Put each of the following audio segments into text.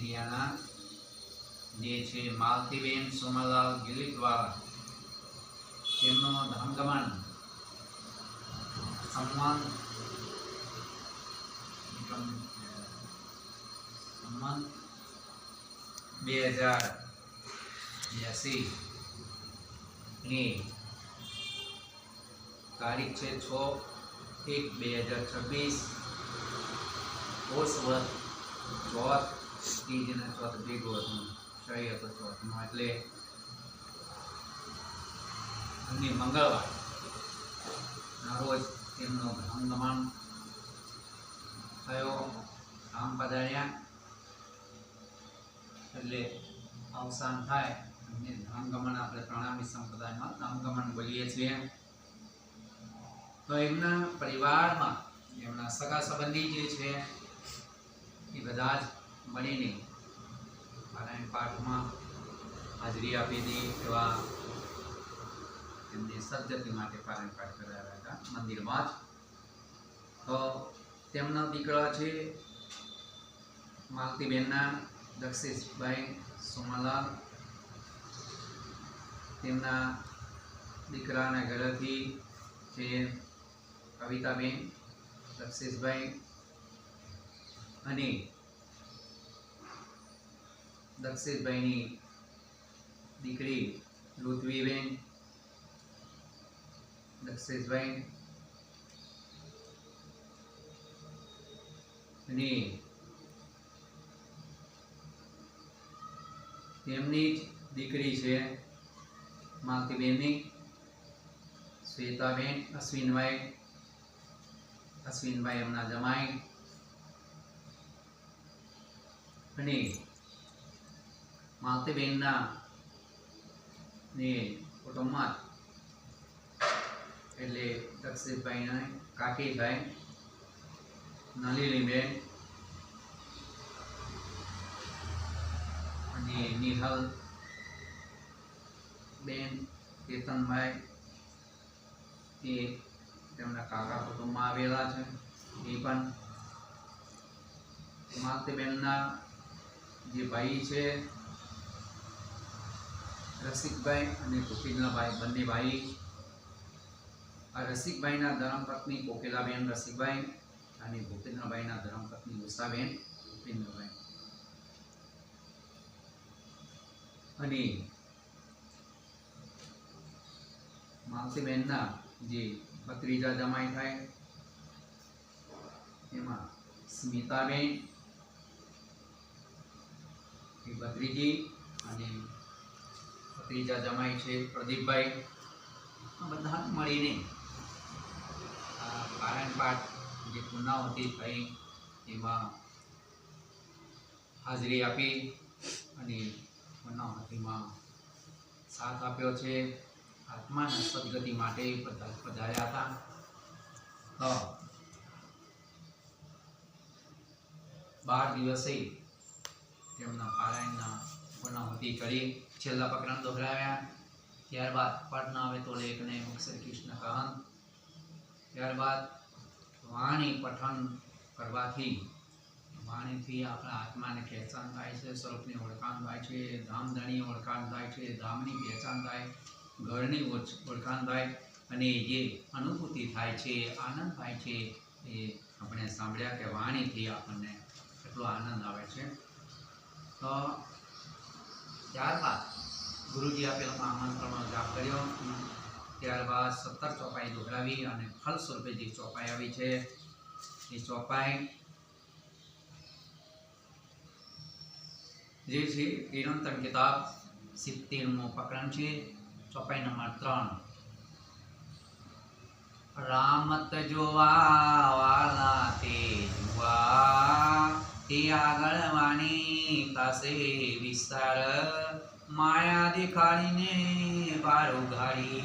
એરિયાના જે છે માલતીબેન સોમાલાલ ગિલી દ્વારા તેમનો ધામગમન સંમત 2082 ની તારીખ છે 6/1/2026 ઓસવત ચોથ ત્રીજના ચોથ ભેગું હતું શરી હતો ચોથમાં એટલે મંગળવારના રોજ તેમનો ધામગમન થયો. ધામ પધાર્યા એટલે અવસાન થાય અને ધામગમન આપણે પ્રણામી સંપ્રદાયમાં ધામગમન બોલીએ છીએ. તો એમના પરિવારમાં એમના સગા સંબંધી જે છે એ બધા જ મળીને પારાયણ પાઠમાં હાજરી આપી હતી. એવા એમની સદગતિ માટે પારાયણ પાઠ કરાવ્યા હતા મંદિરમાં જ. તો તેમનો દીકરો છે માલતીબેનના દક્ષેશભાઈ સોમાલાલ. તેમના દીકરાના ઘરેથી છે કવિતાબેન દક્ષેશભાઈ અને દક્ષેશભાઈની દીકરી ઋત્વીબેન દક્ષેશભાઈ અને તેમની જ દીકરી છે માલતીબેનની શ્વેતાબેન અશ્વિનભાઈ એમના જમાઈ અને માલતીબેનના ને કુટુંબમાં એટલે દક્ષેશભાઈના કાકી થાય નલિનીબેન અને નિહલ બેન કેતનભાઈ એ તેમના કાકા કુટુંબમાં આવેલા છે. એ પણ માલતીબેનના જે ભાઈ છે રસિકભાઈ અને ભૂપેન્દ્રભાઈ બંને ભાઈ. આ રસિકભાઈના ધર્મપત્ની કોકિલાબેન રસિકભાઈ અને ભૂપેન્દ્રભાઈના ધર્મપત્ની ઉષાબેન ભૂપેન્દ્રભાઈ. અને માલતીબેનના જે ભત્રીજા જમાઈ થાય એમાં સ્મિતાબેન એ ભત્રીજી અને ભત્રીજા જમાઈ છે પ્રદીપભાઈ. આ બધા મળીને પારાયણ પાઠ જે પૂર્ણાહુતિ થઈ એમાં હાજરી આપી અને પૂર્ણાહુતિમાં સાથ આપ્યો છે. આત્માના સદગતિ માટે પધાર્યા હતા. તો 12 દિવસે તેમના પારાયણના પૂર્ણાહુતિ કરી છેલ્લા પ્રકરણ દોહરાવ્યા. ત્યારબાદ પઠન આવે તો લેખને અક્ષર કૃષ્ણ કહન. ત્યારબાદ વાણી પઠન કરવાથી વાણીથી આપણા આત્માને પહેચાન થાય છે, સ્વરૂપની ઓળખાણ થાય છે, ધામધણી ઓળખાણ થાય છે, ધામની પહેચાન થાય, ઘરની ઓળખાણ થાય અને જે અનુભૂતિ થાય છે, આનંદ થાય છે એ આપણે સાંભળ્યા કે વાણીથી આપણને એટલો આનંદ આવે છે. તો ત્યારબાદ ગુરુજી આપેલા આમંત્રણનો જાપ કર્યો. ત્યારબાદ 17 ચોપાઈ દોહરાવી અને ફળ સ્વરૂપે જે ચોપાઈ આવી છે એ ચોપાઈ જે છે નિરંતર કિતાબ 70મો પ્રકરણ છે. ચોપાઈ નંબર 3. રામત જોવા વાલા તે જુવા તે આગળ વાણી પાસે વિસ્તાર માયા દેખાડીને પાર ઉઘાડી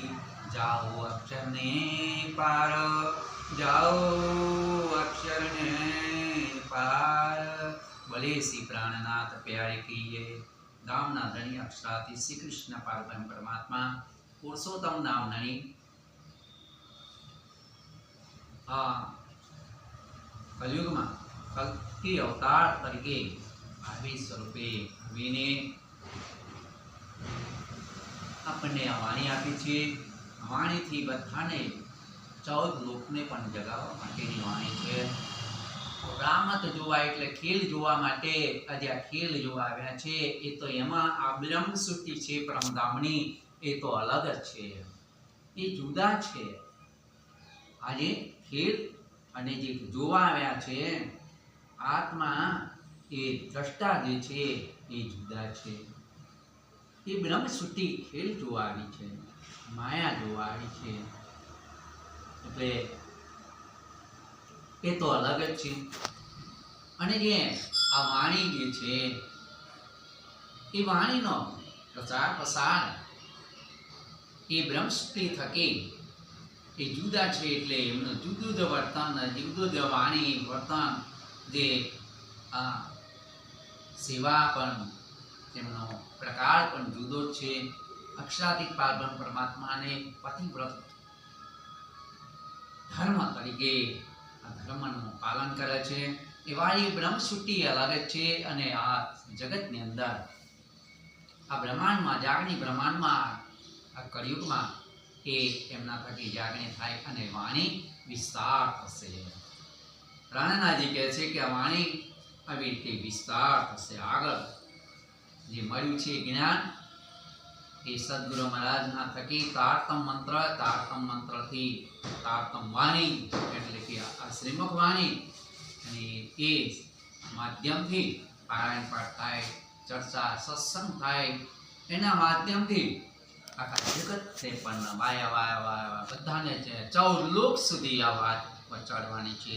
જાઓ અક્ષરને પાર જાઓ અક્ષરને પાર. ભલે શ્રી પ્રાણનાથ પ્યારે કહીએ નામના ધણી અક્ષરાથી શ્રી કૃષ્ણ પારબ્રહ્મ પરમાત્મા પુરુષોત્તમ નામ ધણી આ કલયુગમાં કલ્કી અવતાર તરીકે આવી સ્વરૂપે આવીને આપણને આ વાણી આપી છે. વાણીથી બધાને 14 લોકને પણ જગાવવા માટેની વાણી છે. રામત જોવા એટલે ખેલ જોવા માટે આજે આ ખેલ જોવા આવ્યા છે. એ તો એમાં આ બ્રહ્મ સૃષ્ટિ છે પરમધામની, એ તો અલગ જ છે, એ જુદા છે. આજે ખેલ અને જે જોવા આવ્યા છે આત્મા, એ દ્રષ્ટા જે છે એ જુદા છે. એ બ્રહ્મ સૃષ્ટિ ખેલ જોવા આવી છે, માયા જોવા આવી છે, એટલે એ તો અલગ જ છે. અને જે આ વાણી જે છે એ વાણીનો પ્રચાર પ્રસાર એ બ્રહ્મસૃષ્ટિ થકી એ જુદા છે. એટલે એમનું જુદું જ વર્તન, જુદું જ વાણી વર્તન, જે આ સેવા પણ તેમનો પ્રકાર પણ જુદો જ છે. અક્ષરાધિક પારબ્રહ્મ પરમાત્માને પતિવ્રત ધર્મ તરીકે આ ધર્મનું પાલન કરે છે. એવા એ બ્રહ્મસૃષ્ટિ અલગ જ છે. અને આ જગતની અંદર આ બ્રહ્માંડમાં, જાગણી બ્રહ્માંડમાં, આ કળિયુગમાં એ એમના થકી જાગણી થાય અને વાણી વિસ્તાર થશે. પ્રાણનાજી કહે છે કે આ વાણી આવી રીતે વિસ્તાર થશે. આગળ જે મળ્યું છે જ્ઞાન એ સદગુરુ મહારાજના થકી તારતમ મંત્રથી તારતમ વાણી એટલે કે આ શ્રીમુખ વાણી, અને એ માધ્યમથી પારાયણ પાઠ થાય, ચર્ચા સત્સંગ થાય, એના માધ્યમથી આખા જગત પણ વાયા બધાને 14 લોક સુધી આ વાત પહોંચાડવાની છે.